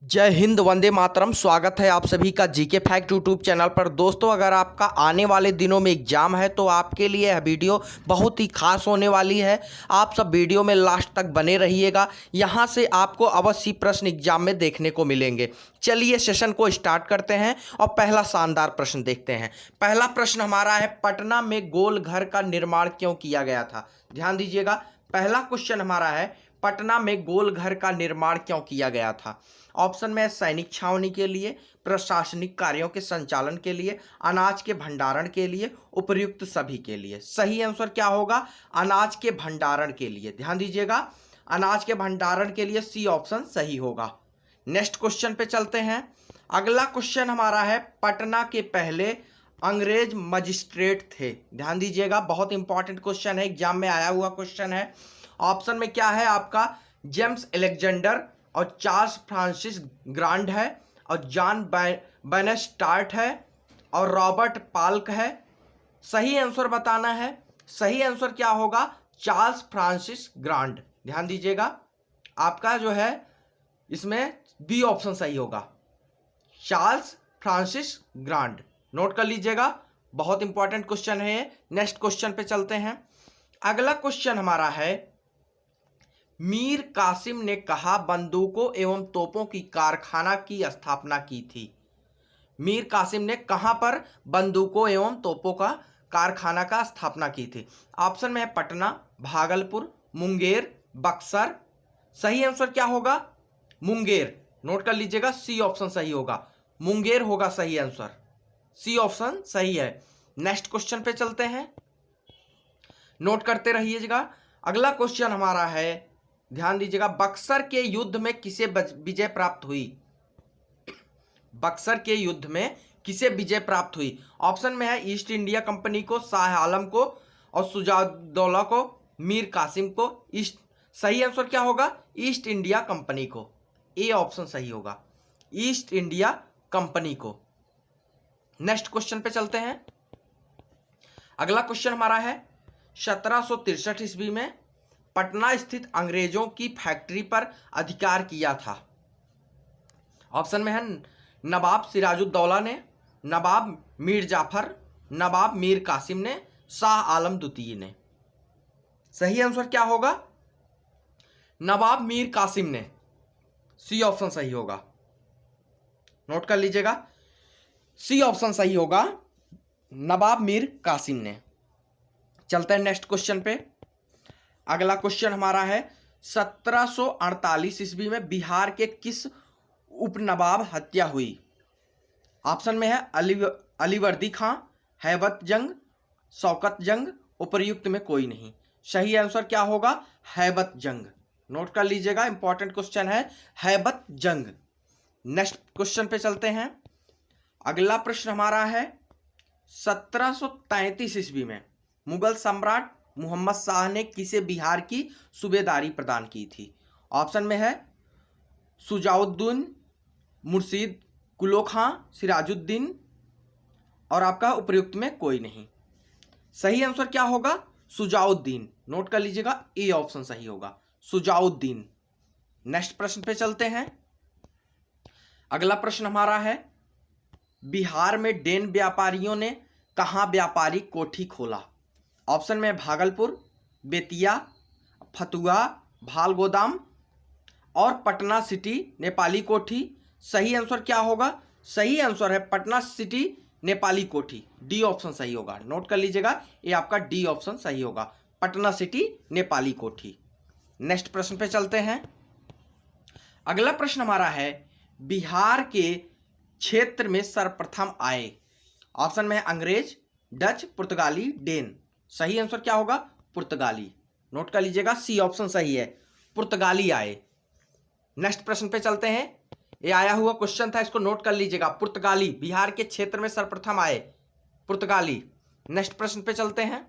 जय हिंद, वंदे मातरम। स्वागत है आप सभी का जीके फैक्ट यूट्यूब चैनल पर। दोस्तों, अगर आपका आने वाले दिनों में एग्जाम है तो आपके लिए यह वीडियो बहुत ही खास होने वाली है। आप सब वीडियो में लास्ट तक बने रहिएगा। यहाँ से आपको अवश्य प्रश्न एग्जाम में देखने को मिलेंगे। चलिए सेशन को स्टार्ट करते हैं और पहला शानदार प्रश्न देखते हैं। पहला प्रश्न हमारा है, पटना में गोल घर का निर्माण क्यों किया गया था? ध्यान दीजिएगा, पहला क्वेश्चन हमारा है, पटना में गोल घर का निर्माण क्यों किया गया था? ऑप्शन में है सैनिक छावनी के लिए, प्रशासनिक कार्यों के संचालन के लिए, अनाज के भंडारण के लिए, उपर्युक्त सभी के लिए। सही आंसर क्या होगा? अनाज के भंडारण के लिए। ध्यान दीजिएगा, अनाज के भंडारण के लिए सी ऑप्शन सही होगा। नेक्स्ट क्वेश्चन पे चलते हैं। अगला क्वेश्चन हमारा है, पटना के पहले अंग्रेज मजिस्ट्रेट थे। ध्यान दीजिएगा, बहुत इंपॉर्टेंट क्वेश्चन है, एग्जाम में आया हुआ क्वेश्चन है। ऑप्शन में क्या है आपका? जेम्स अलेक्जेंडर और चार्ल्स फ्रांसिस ग्रांड है और जॉन बैनस्टार्ट है और रॉबर्ट पाल्क है। सही आंसर बताना है। सही आंसर क्या होगा? Charles Francis grand. ध्यान दीजिएगा, आपका जो है इसमें बी ऑप्शन सही होगा, चार्ल्स फ्रांसिस ग्रांड। नोट कर लीजिएगा, बहुत इंपॉर्टेंट क्वेश्चन है ये। नेक्स्ट क्वेश्चन पे चलते हैं। अगला क्वेश्चन हमारा है, मीर कासिम ने कहा बंदूकों एवं तोपों की कारखाना की स्थापना की थी? मीर कासिम ने कहां पर बंदूकों एवं तोपों का कारखाना का स्थापना की थी? ऑप्शन में है पटना, भागलपुर, मुंगेर, बक्सर। सही आंसर क्या होगा? मुंगेर। नोट कर लीजिएगा, सी ऑप्शन सही होगा, मुंगेर होगा सही आंसर। सी ऑप्शन सही है। नेक्स्ट क्वेश्चन पे चलते हैं, नोट करते रहिएगा। अगला क्वेश्चन हमारा है, ध्यान दीजिएगा, बक्सर के युद्ध में किसे विजय प्राप्त हुई? बक्सर के युद्ध में किसे विजय प्राप्त हुई? ऑप्शन में है ईस्ट इंडिया कंपनी को, शाह आलम को और सुजाउद्दौला को, मीर कासिम को। ईस्ट सही आंसर क्या होगा? ईस्ट इंडिया कंपनी को। ए ऑप्शन सही होगा, ईस्ट इंडिया कंपनी को। नेक्स्ट क्वेश्चन पे चलते हैं। अगला क्वेश्चन हमारा है, 1763 ईस्वी में पटना स्थित अंग्रेजों की फैक्ट्री पर अधिकार किया था? ऑप्शन में है नवाब सिराजुद्दौला ने, नवाब मीर जाफर, नवाब मीर कासिम ने, शाह आलम द्वितीय ने। सही आंसर क्या होगा? नवाब मीर कासिम ने। सी ऑप्शन सही होगा, नोट कर लीजिएगा, सी ऑप्शन सही होगा, नवाब मीर कासिम ने। चलते हैं नेक्स्ट क्वेश्चन पे। अगला क्वेश्चन हमारा है, 1748 ईस्वी में बिहार के किस उपनवाब हत्या हुई? ऑप्शन में है अलीवर्दी खां, हैबत जंग, शौकत जंग, उपर्युक्त में कोई नहीं। सही आंसर क्या होगा? हैबत जंग। नोट कर लीजिएगा, इंपॉर्टेंट क्वेश्चन है, हैबत जंग। नेक्स्ट क्वेश्चन पे चलते हैं। अगला प्रश्न हमारा है, 1733 ईस्वी में मुगल सम्राट मोहम्मद शाह ने किसे बिहार की सूबेदारी प्रदान की थी? ऑप्शन में है सुजाउद्दीन, मुर्शीद कुलो खां, सिराजुद्दीन और आपका उपर्युक्त में कोई नहीं। सही आंसर क्या होगा? सुजाउद्दीन। नोट कर लीजिएगा, ए ऑप्शन सही होगा, सुजाउद्दीन। नेक्स्ट प्रश्न पे चलते हैं। अगला प्रश्न हमारा है, बिहार में डेन व्यापारियों ने कहां व्यापारिक कोठी खोला? ऑप्शन में भागलपुर, बेतिया, फतुहा, भाल गोदाम और पटना सिटी नेपाली कोठी। सही आंसर क्या होगा? सही आंसर है पटना सिटी नेपाली कोठी। डी ऑप्शन सही होगा, नोट कर लीजिएगा, ये आपका डी ऑप्शन सही होगा, पटना सिटी नेपाली कोठी। नेक्स्ट प्रश्न पे चलते हैं। अगला प्रश्न हमारा है, बिहार के क्षेत्र में सर्वप्रथम आए? ऑप्शन में है अंग्रेज, डच, पुर्तगाली, डेन। सही आंसर क्या होगा? पुर्तगाली। नोट कर लीजिएगा, सी ऑप्शन सही है, पुर्तगाली आए। नेक्स्ट प्रश्न पे चलते हैं। ये आया हुआ क्वेश्चन था, इसको नोट कर लीजिएगा, पुर्तगाली बिहार के क्षेत्र में सर्वप्रथम आए, पुर्तगाली। नेक्स्ट प्रश्न पे चलते हैं।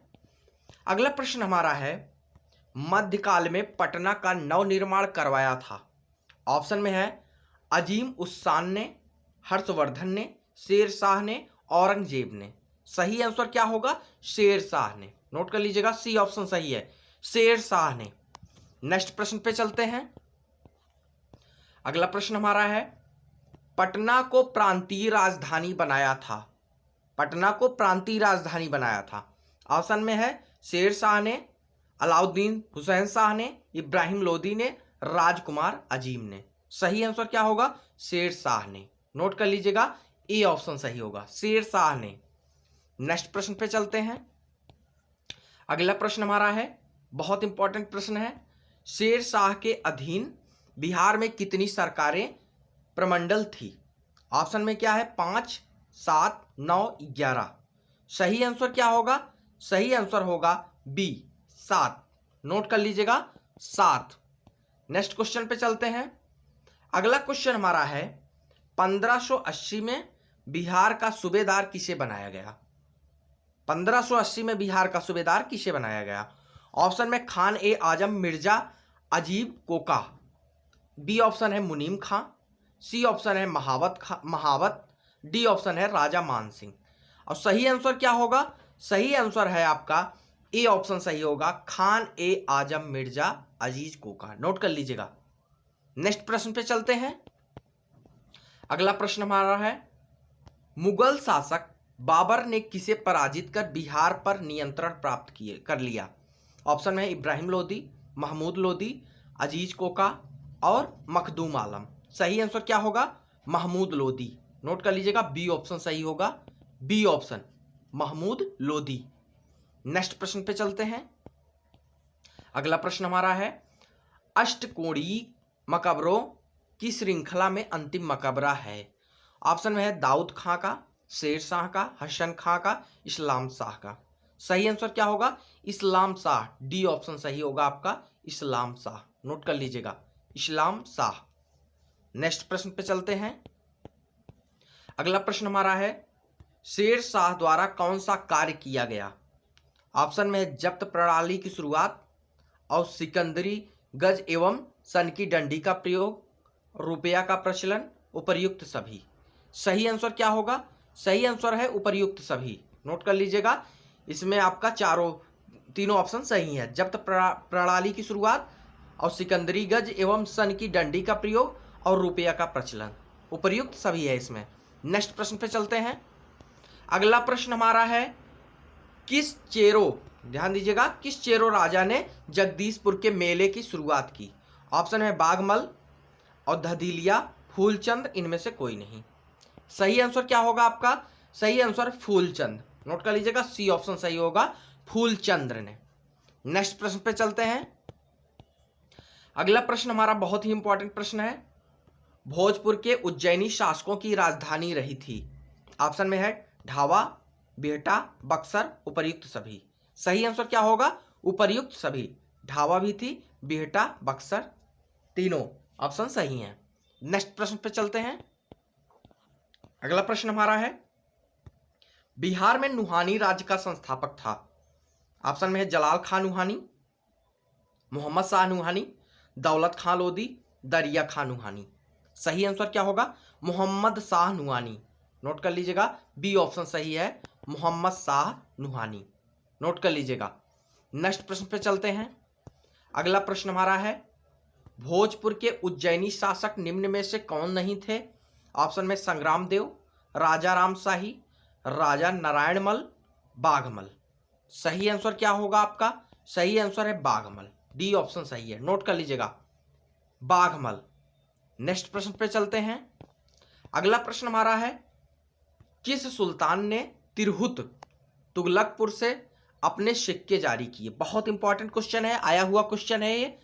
अगला प्रश्न हमारा है, मध्यकाल में पटना का नवनिर्माण करवाया था? ऑप्शन में है अजीम उस शान ने, हर्षवर्धन ने, शेर शाह ने, औरंगजेब ने। सही आंसर क्या होगा? शेर शाह ने। नोट कर लीजिएगा, सी ऑप्शन सही है, शेर शाह ने। नेक्स्ट प्रश्न पे चलते हैं। अगला प्रश्न हमारा है, पटना को प्रांतीय राजधानी बनाया था? पटना को प्रांतीय राजधानी बनाया था। ऑप्शन में है शेर शाह ने, अलाउद्दीन हुसैन शाह ने, इब्राहिम लोदी ने, राजकुमार अजीम ने। सही आंसर क्या होगा? शेर शाह ने। नोट कर लीजिएगा, ए ऑप्शन सही होगा, शेर शाह ने। नेक्स्ट प्रश्न पे चलते हैं। अगला प्रश्न हमारा है, बहुत इंपॉर्टेंट प्रश्न है। शेर शाह के अधीन बिहार में कितनी सरकारें प्रमंडल थी? ऑप्शन में क्या है? 5, 7, 9, 11। सही आंसर क्या होगा? सही आंसर होगा बी, 7। नोट कर लीजिएगा, 7। नेक्स्ट क्वेश्चन पे चलते हैं। अगला क्वेश्चन हमारा है, 1580 में बिहार का सूबेदार किसे बनाया गया? 1580 में बिहार का सूबेदार किसे बनाया गया? ऑप्शन में खान ए आजम मिर्जा अजीब कोका, बी ऑप्शन है मुनीम खां, सी ऑप्शन है महावत, डी ऑप्शन है राजा मान सिंह। और सही आंसर क्या होगा? सही आंसर है आपका ए ऑप्शन सही होगा, खान ए आजम मिर्जा अजीज कोका। नोट कर लीजिएगा। नेक्स्ट प्रश्न पे चलते हैं। अगला प्रश्न हमारा है, मुगल शासक बाबर ने किसे पराजित कर बिहार पर नियंत्रण प्राप्त कर लिया? ऑप्शन में इब्राहिम लोदी, महमूद लोदी, अजीज कोका और मखदूम आलम। सही आंसर क्या होगा? महमूद लोदी। नोट कर लीजिएगा, बी ऑप्शन सही होगा, B option Mahmud Lodi. Next प्रश्न पे चलते हैं। अगला प्रश्न हमारा है, अष्टकोणीय मकबरों की श्रृंखला में अंतिम मकबरा है? ऑप्शन में है दाऊद खां का, शेर शाह का, हसन खां का, इस्लाम शाह का। सही आंसर क्या होगा? इस्लाम शाह, डी ऑप्शन सही होगा आपका, इस्लाम शाह। नोट कर लीजिएगा, इस्लाम शाह। नेक्स्ट प्रश्न पे चलते हैं। अगला प्रश्न हमारा है, शेर शाह द्वारा कौन सा कार्य किया गया? ऑप्शन में है जब्त प्रणाली की शुरुआत और सिकंदरी गज एवं सन की डंडी का प्रयोग, रुपया का प्रचलन, उपर्युक्त सभी। सही आंसर क्या होगा? सही आंसर है उपर्युक्त सभी। नोट कर लीजिएगा, इसमें आपका तीनों ऑप्शन सही है। जब्त प्रणाली की शुरुआत और सिकंदरी गज एवं सन की डंडी का प्रयोग और रुपया का प्रचलन, उपर्युक्त सभी है इसमें। नेक्स्ट प्रश्न पे चलते हैं। अगला प्रश्न हमारा है, किस चेरो, ध्यान दीजिएगा, किस चेरो राजा ने जगदीशपुर के मेले की शुरुआत की? ऑप्शन है बागमल और धदिलिया, फूलचंद, इनमें से कोई नहीं। सही आंसर क्या होगा आपका? सही आंसर फूलचंद। नोट कर लीजिएगा, सी ऑप्शन सही होगा, फूलचंद्र ने। नेक्स्ट प्रश्न पे चलते हैं। अगला प्रश्न हमारा बहुत ही इंपॉर्टेंट प्रश्न है, भोजपुर के उज्जैनी शासकों की राजधानी रही थी? ऑप्शन में है ढावा, बिहटा, बक्सर, उपर्युक्त सभी। सही आंसर क्या होगा? उपर्युक्त सभी। ढावा भी थी, बिहटा, बक्सर, तीनों ऑप्शन सही हैं। नेक्स्ट प्रश्न पे चलते हैं। अगला प्रश्न हमारा है, बिहार में नुहानी राज्य का संस्थापक था? ऑप्शन में है जलाल खां नुहानी, मोहम्मद शाह नुहानी, दौलत खां लोदी, दरिया खां नुहानी। सही आंसर क्या होगा? मोहम्मद शाह नुहानी। नोट कर लीजिएगा, बी ऑप्शन सही है, मोहम्मद शाह नुहानी। नोट कर लीजिएगा। नेक्स्ट प्रश्न पे चलते हैं। अगला प्रश्न हमारा है, भोजपुर के उज्जैनी शासक निम्न में से कौन नहीं थे? ऑप्शन में संग्राम देव, राजा राम शाही, राजा नारायणमल, बाघमल। सही आंसर क्या होगा आपका? सही आंसर है बाघमल, डी ऑप्शन सही है। नोट कर लीजिएगा, बाघमल। नेक्स्ट प्रश्न पे चलते हैं। अगला प्रश्न हमारा है, किस सुल्तान ने तिरहुत तुगलकपुर से अपने सिक्के जारी किए? बहुत इंपॉर्टेंट क्वेश्चन है, आया हुआ क्वेश्चन है ये।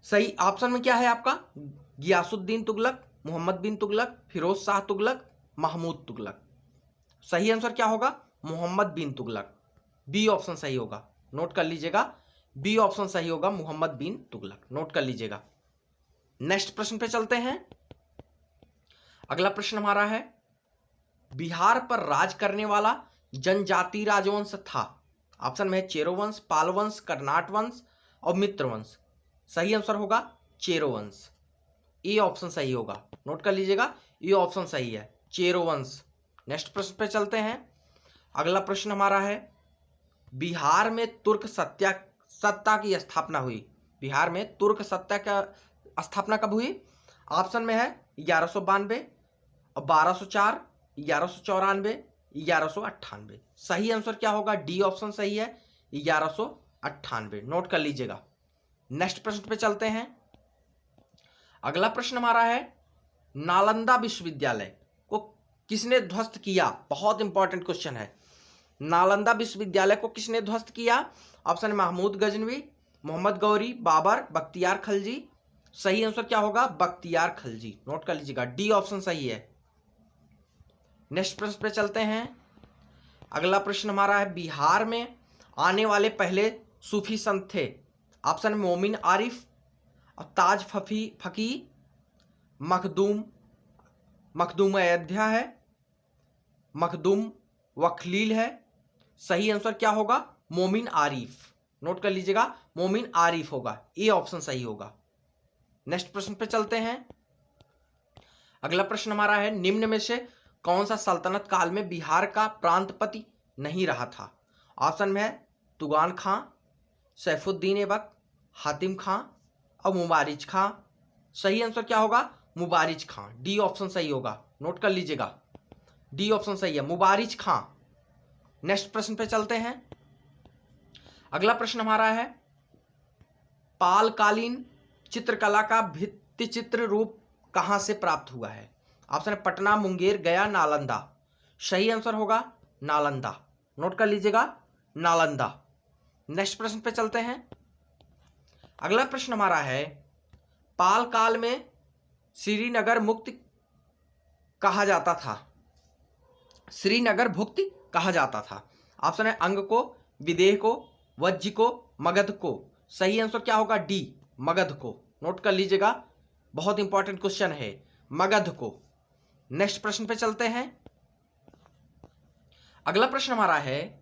सही ऑप्शन में क्या है आपका? गियासुद्दीन तुगलक, मोहम्मद बिन तुगलक, फिरोज शाह तुगलक, महमूद तुगलक। सही आंसर क्या होगा? मोहम्मद बिन तुगलक, बी ऑप्शन सही होगा। नोट कर लीजिएगा, बी ऑप्शन सही होगा, मोहम्मद बिन तुगलक। नोट कर लीजिएगा। नेक्स्ट प्रश्न पे चलते हैं। अगला प्रश्न हमारा है, बिहार पर राज करने वाला जनजाति राजवंश था? ऑप्शन में है चेरो वंश, पाल वंश, कर्नाट वंश और मित्र वंश। सही आंसर होगा चेरो वंश, ए ऑप्शन सही होगा। नोट कर लीजिएगा, ये ऑप्शन सही है, चेरो वंश। नेक्स्ट प्रश्न पे चलते हैं। अगला प्रश्न हमारा है, बिहार में तुर्क सत्ता की स्थापना हुई? बिहार में तुर्क सत्ता का स्थापना कब हुई? ऑप्शन में है 1192, और 1204, 1194, 1198। सही आंसर क्या होगा? डी ऑप्शन सही है, 1198। नोट कर लीजिएगा। नेक्स्ट प्रश्न पे चलते हैं। अगला प्रश्न हमारा है, नालंदा विश्वविद्यालय को किसने ध्वस्त किया? बहुत इंपॉर्टेंट क्वेश्चन है। नालंदा विश्वविद्यालय को किसने ध्वस्त किया? ऑप्शन है महमूद गजनवी, मोहम्मद गौरी, बाबर, बख्तियार खलजी। सही आंसर क्या होगा? बख्तियार खलजी। नोट कर लीजिएगा, डी ऑप्शन सही है। नेक्स्ट प्रश्न पे चलते हैं। अगला प्रश्न हमारा है, बिहार में आने वाले पहले सूफी संत थे। ऑप्शन मोमिन आरिफ, ताज फकी, मखदूम अयोध्या है, मखदूम वखलील है। सही आंसर क्या होगा? मोमिन आरिफ। नोट कर लीजिएगा, मोमिन आरिफ होगा, ए ऑप्शन सही होगा। नेक्स्ट प्रश्न पे चलते हैं। अगला प्रश्न हमारा है, निम्न में से कौन सा सल्तनत काल में बिहार का प्रांतपति नहीं रहा था? ऑप्शन में है तुगान खां, सैफुद्दीन ऐबक, हातिम खां और मुबारिज खां। सही आंसर क्या होगा? मुबारिज खां, डी ऑप्शन सही होगा। नोट कर लीजिएगा, डी ऑप्शन सही है, मुबारिज खां। नेक्स्ट प्रश्न पे चलते हैं। अगला प्रश्न हमारा है, पालकालीन चित्रकला का भित्ति चित्र रूप कहां से प्राप्त हुआ है? ऑप्शन है पटना, मुंगेर, गया, नालंदा। सही आंसर होगा नालंदा। नोट कर लीजिएगा, नालंदा। नेक्स्ट प्रश्न पे चलते हैं। अगला प्रश्न हमारा है, पाल काल में श्रीनगर मुक्त कहा जाता था। श्रीनगर भुक्त कहा जाता था। ऑप्शन है अंग को, विदेह को, वज्ज को, मगध को। सही आंसर क्या होगा? डी, मगध को। नोट कर लीजिएगा, बहुत इंपॉर्टेंट क्वेश्चन है, मगध को। नेक्स्ट प्रश्न पे चलते हैं। अगला प्रश्न हमारा है,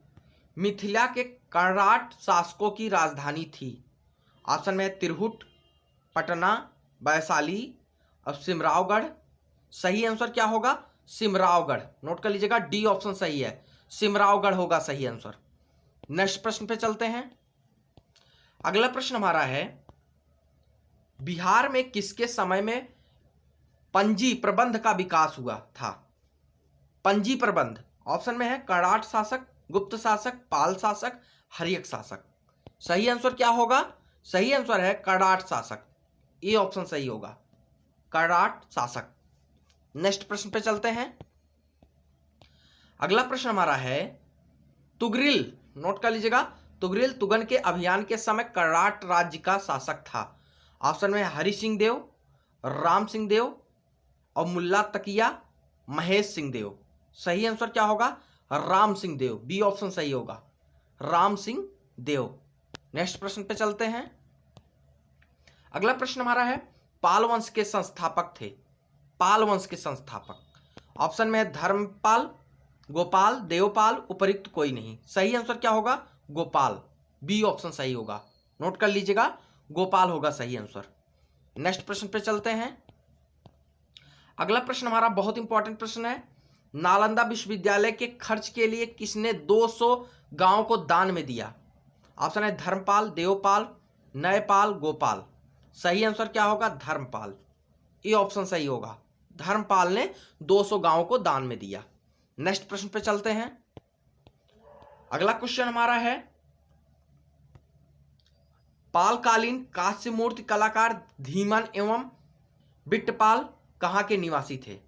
मिथिला के कर्नाट शासकों की राजधानी थी। ऑप्शन में तिरहुट, पटना, वैशाली और सिमरावगढ़। सही आंसर क्या होगा? सिमरावगढ़। नोट कर लीजिएगा, डी ऑप्शन सही है, सिमरावगढ़ होगा सही आंसर। नेक्स्ट प्रश्न पे चलते हैं। अगला प्रश्न हमारा है, बिहार में किसके समय में पंजी प्रबंध का विकास हुआ था? पंजी प्रबंध। ऑप्शन में है कर्नाट शासक, गुप्त शासक, पाल शासक, हर्यक शासक। सही आंसर क्या होगा? सही आंसर है कर्नाट शासक, ए ऑप्शन सही होगा, कर्नाट शासक। नेक्स्ट प्रश्न पे चलते हैं। अगला प्रश्न हमारा है, तुगरिल। नोट कर लीजिएगा, तुगरिल तुगन के अभियान के समय कर्नाट राज्य का शासक था। ऑप्शन में हरि सिंह देव, राम सिंह देव और मुल्ला तकिया महेश सिंह देव। सही आंसर क्या होगा? राम सिंह देव, बी ऑप्शन सही होगा, राम सिंह देव। नेक्स्ट प्रश्न पे चलते हैं। अगला प्रश्न हमारा है, पाल वंश के संस्थापक थे। पाल वंश के संस्थापक। ऑप्शन में है धर्मपाल, गोपाल, देवपाल, उपरिक्त कोई नहीं। सही आंसर क्या होगा? गोपाल, बी ऑप्शन सही होगा। नोट कर लीजिएगा, गोपाल होगा सही आंसर। नेक्स्ट प्रश्न पे चलते हैं। अगला प्रश्न हमारा बहुत इंपॉर्टेंट प्रश्न है, नालंदा विश्वविद्यालय के खर्च के लिए किसने 200 गांव को दान में दिया? ऑप्शन है धर्मपाल, देवपाल, नयपाल, गोपाल। सही आंसर क्या होगा? धर्मपाल, ये ऑप्शन सही होगा, धर्मपाल ने 200 गांव को दान में दिया। नेक्स्ट प्रश्न पे चलते हैं। अगला क्वेश्चन हमारा है, पालकालीन कांस्य मूर्ति कलाकार धीमन एवं बिट्टपाल कहां के निवासी थे?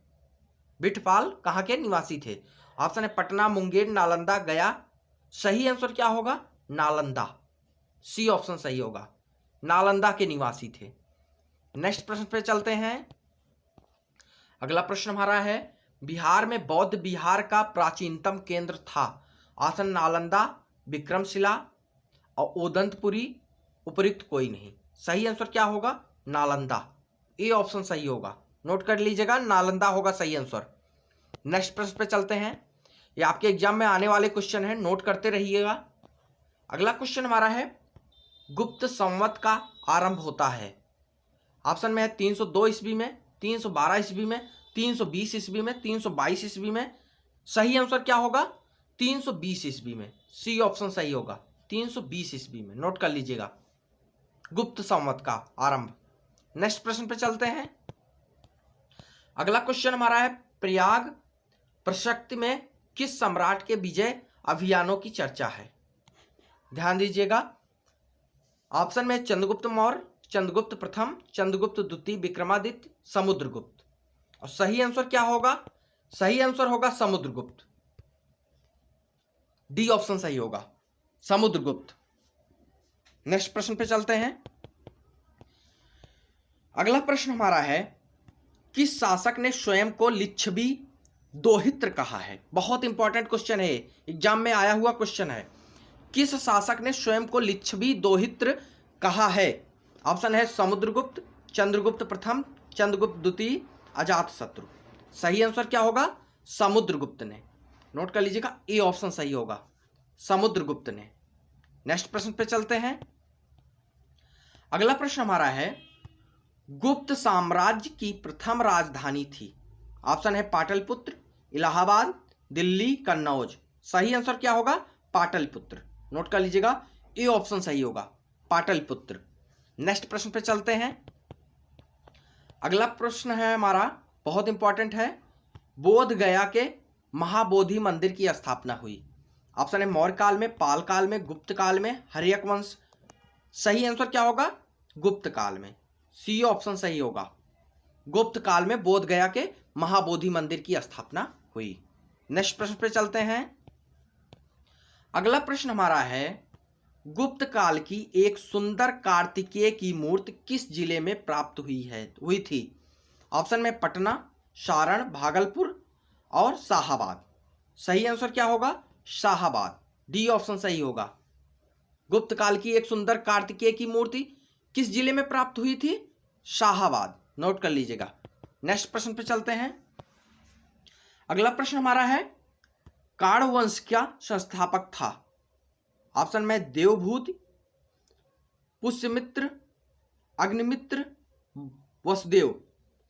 बिट्टपाल कहां के निवासी थे? ऑप्शन है पटना, मुंगेर, नालंदा, गया। सही आंसर क्या होगा? नालंदा, सी ऑप्शन सही होगा, नालंदा के निवासी थे। नेक्स्ट प्रश्न पे चलते हैं। अगला प्रश्न हमारा है, बिहार में बौद्ध विहार का प्राचीनतम केंद्र था। ऑप्शन नालंदा, विक्रमशिला और ओदंतपुरी, उपयुक्त कोई नहीं। सही आंसर क्या होगा? नालंदा, ए ऑप्शन सही होगा। नोट कर लीजिएगा, नालंदा होगा सही आंसर। नेक्स्ट प्रश्न पे चलते हैं, ये आपके एग्जाम में आने वाले क्वेश्चन है, नोट करते रहिएगा। अगला क्वेश्चन हमारा है, गुप्त संवत का आरंभ होता है। ऑप्शन में है 302 ईस्वी में, 312 ईस्वी में, 320 ईस्वी में, 322 ईस्वी में। सही आंसर क्या होगा? 320 ईस्वी में, सी ऑप्शन सही होगा, 320 ईस्वी में। नोट कर लीजिएगा, गुप्त संवत का आरंभ। नेक्स्ट प्रश्न पे चलते हैं। अगला क्वेश्चन हमारा है, प्रयाग प्रशक्ति में किस सम्राट के विजय अभियानों की चर्चा है? ध्यान दीजिएगा, ऑप्शन में चंद्रगुप्त मौर्य, चंद्रगुप्त प्रथम, चंद्रगुप्त द्वितीय, विक्रमादित्य, समुद्रगुप्त। और सही आंसर क्या होगा? सही आंसर होगा समुद्रगुप्त। डी ऑप्शन सही होगा, समुद्रगुप्त। नेक्स्ट प्रश्न पे चलते हैं। अगला प्रश्न हमारा है, किस शासक ने स्वयं को लिच्छवी दोहित्र कहा है? बहुत इंपॉर्टेंट क्वेश्चन है, एग्जाम में आया हुआ क्वेश्चन है। किस शासक ने स्वयं को लिच्छवी दोहित्र कहा है? ऑप्शन है समुद्रगुप्त, चंद्रगुप्त प्रथम, चंद्रगुप्त द्वितीय, अजातशत्रु। सही आंसर क्या होगा? समुद्रगुप्त ने। नोट कर लीजिएगा, ए ऑप्शन सही होगा, समुद्रगुप्त ने। नेक्स्ट प्रश्न पे चलते हैं। अगला प्रश्न हमारा है, गुप्त साम्राज्य की प्रथम राजधानी थी? ऑप्शन है पाटलिपुत्र, इलाहाबाद, दिल्ली, कन्नौज। सही आंसर क्या होगा? पाटलिपुत्र। नोट कर लीजिएगा, ए ऑप्शन सही होगा, पाटलिपुत्र। नेक्स्ट प्रश्न पे चलते हैं। अगला प्रश्न है हमारा, बहुत इंपॉर्टेंट है, बोध गया के महाबोधि मंदिर की स्थापना हुई? ऑप्शन है मौर्य काल में, पाल काल में, गुप्त काल में, हर्यक वंश। सही आंसर क्या होगा? गुप्त काल में। सी ऑप्शन सही होगा, गुप्त काल में बोध गया के महाबोधि मंदिर की स्थापना हुई। नेक्स्ट प्रश्न पे चलते हैं। अगला प्रश्न हमारा है, गुप्त काल की एक सुंदर कार्तिकेय की मूर्ति किस जिले में प्राप्त हुई थी? ऑप्शन में पटना, सारण, भागलपुर और शाहाबाद। सही आंसर क्या होगा? शाहाबाद। डी ऑप्शन सही होगा, गुप्त काल की एक सुंदर कार्तिकेय की मूर्ति किस जिले में प्राप्त हुई थी? शाहाबाद। नोट कर लीजिएगा। नेक्स्ट प्रश्न पे चलते हैं। अगला प्रश्न हमारा है, काण वंश का संस्थापक था? ऑप्शन में देवभूति, पुष्यमित्र, अग्निमित्र, वसुदेव।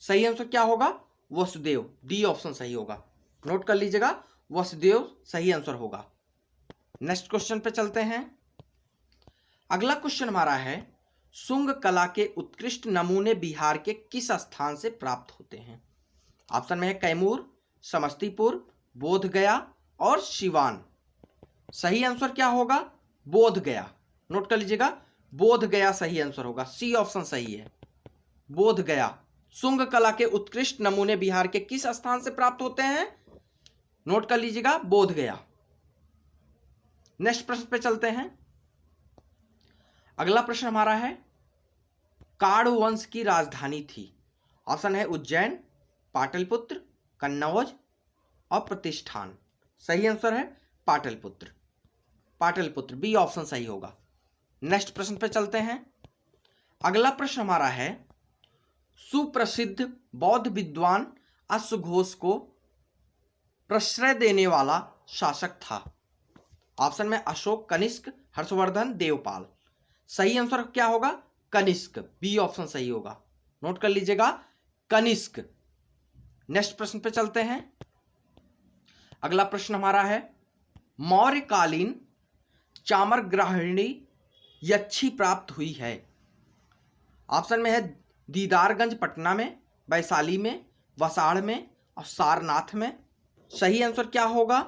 सही आंसर क्या होगा? वसुदेव। डी ऑप्शन सही होगा, नोट कर लीजिएगा, वसुदेव सही आंसर होगा। नेक्स्ट क्वेश्चन पे चलते हैं। अगला क्वेश्चन हमारा है, शुंग कला के उत्कृष्ट नमूने बिहार के किस स्थान से प्राप्त होते हैं? ऑप्शन में है कैमूर, समस्तीपुर, बोधगया और सिवान। सही आंसर क्या होगा? बोधगया। नोट कर लीजिएगा, बोधगया सही आंसर होगा, सी ऑप्शन सही है, बोधगया। शुंग कला के उत्कृष्ट नमूने बिहार के किस स्थान से प्राप्त होते हैं? नोट कर लीजिएगा, बोधगया। नेक्स्ट प्रश्न पे चलते हैं। अगला प्रश्न हमारा है, काण वंश की राजधानी थी? ऑप्शन है उज्जैन, पाटलिपुत्र, कन्नौज और प्रतिष्ठान। सही आंसर है पाटलिपुत्र, पाटलिपुत्र। बी ऑप्शन सही होगा। नेक्स्ट प्रश्न पे चलते हैं। अगला प्रश्न हमारा है, सुप्रसिद्ध बौद्ध विद्वान अश्वघोष को प्रश्रय देने वाला शासक था? ऑप्शन में अशोक, कनिष्क, हर्षवर्धन, देवपाल। सही आंसर क्या होगा? कनिष्क। बी ऑप्शन सही होगा, नोट कर लीजिएगा, कनिष्क। नेक्स्ट प्रश्न पे चलते हैं। अगला प्रश्न हमारा है, मौर्यकालीन चामरग्राहिणी यक्षी प्राप्त हुई है? ऑप्शन में है दीदारगंज पटना में, वैशाली में, वसाड़ में और सारनाथ में। सही आंसर क्या होगा?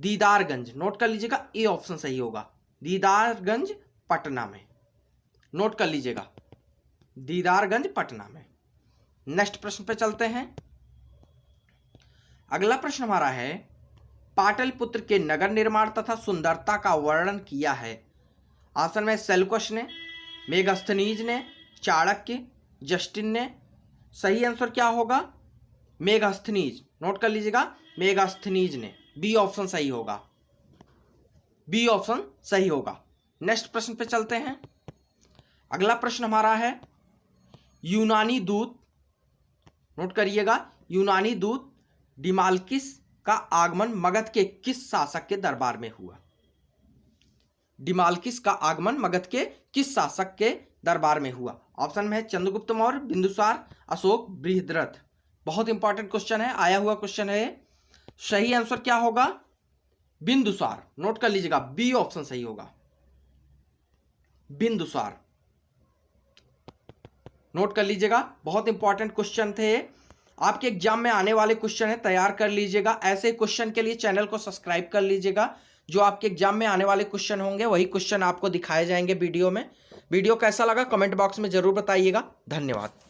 दीदारगंज। नोट कर लीजिएगा, ए ऑप्शन सही होगा, दीदारगंज पटना में। नोट कर लीजिएगा, दीदारगंज पटना में। नेक्स्ट प्रश्न पे चलते हैं। अगला प्रश्न हमारा है, पाटलिपुत्र के नगर निर्माण तथा सुंदरता का वर्णन किया है? ऑप्शन में सेल्यूकस ने, मेगास्थनीज ने, चाणक्य, जस्टिन ने। सही आंसर क्या होगा? मेगास्थनीज। नोट कर लीजिएगा, मेगास्थनीज ने। बी ऑप्शन सही होगा, बी ऑप्शन सही होगा। नेक्स्ट प्रश्न पे चलते हैं। अगला प्रश्न हमारा है, यूनानी दूत, नोट करिएगा, यूनानी दूत डिमाल्किस का आगमन मगध के किस शासक के दरबार में हुआ? डिमाल्किस का आगमन मगध के किस शासक के दरबार में हुआ? ऑप्शन में है चंद्रगुप्त मौर्य, बिंदुसार, अशोक, बृहद्रथ। बहुत इंपॉर्टेंट क्वेश्चन है, आया हुआ क्वेश्चन है। सही आंसर क्या होगा? बिंदुसार। नोट कर लीजिएगा, बी ऑप्शन सही होगा, बिंदुसार। नोट कर लीजिएगा, बहुत इंपॉर्टेंट क्वेश्चन थे। आपके एग्जाम में आने वाले क्वेश्चन है, तैयार कर लीजिएगा। ऐसे क्वेश्चन के लिए चैनल को सब्सक्राइब कर लीजिएगा। जो आपके एग्जाम में आने वाले क्वेश्चन होंगे वही क्वेश्चन आपको दिखाए जाएंगे वीडियो में। वीडियो कैसा लगा कमेंट बॉक्स में जरूर बताइएगा। धन्यवाद।